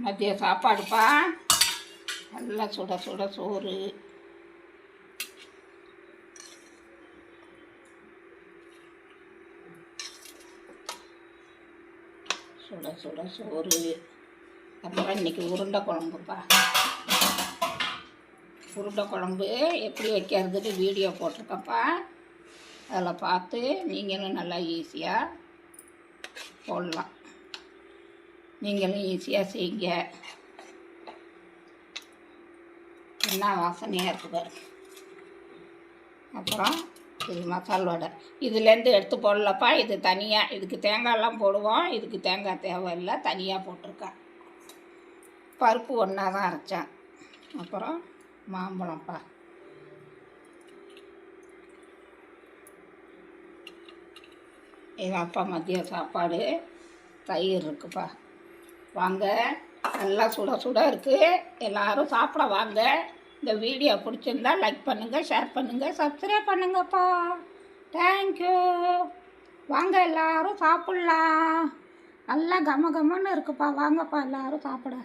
மதிய சாப்பாடுப்பா. நல்லா சுட சுட சோறு. சுட சுட சோறு. அப்புறம் இன்றைக்கி உருண்டை குழம்புப்பா. உருண்டை குழம்பு எப்படி வைக்கிறதுக்கு வீடியோ போட்டிருக்கப்பா. அதில் பார்த்து நீங்களும் நல்லா ஈஸியாக போடலாம். நீங்களும் ஈஸியாக செய்யுங்க. என்ன வாசனையாக இருக்குது பாருங்க. அப்புறம் இது மசால் வடை. இதுலேருந்து எடுத்து போடலப்பா. இது தனியாக. இதுக்கு தேங்காயெல்லாம் போடுவோம். இதுக்கு தேங்காய் தேவையில்லை, தனியாக போட்டிருக்கேன். பருப்பு ஒன்றா தான் அரைச்சேன். அப்புறம் மாம்பழம்ப்பா. எங்கள் அப்பா மதிய சாப்பாடு. தயிர் இருக்குப்பா. வாங்க, நல்லா சுட சுட இருக்குது. எல்லோரும் சாப்பிட வாங்க. இந்த வீடியோ பிடிச்சிருந்தா லைக் பண்ணுங்கள், ஷேர் பண்ணுங்கள், சப்ஸ்கிரைப் பண்ணுங்கப்பா. தேங்க்யூ. வாங்க எல்லோரும் சாப்பிட்லாம். நல்லா கம கமன்னு இருக்குப்பா. வாங்கப்பா எல்லோரும் சாப்பிட.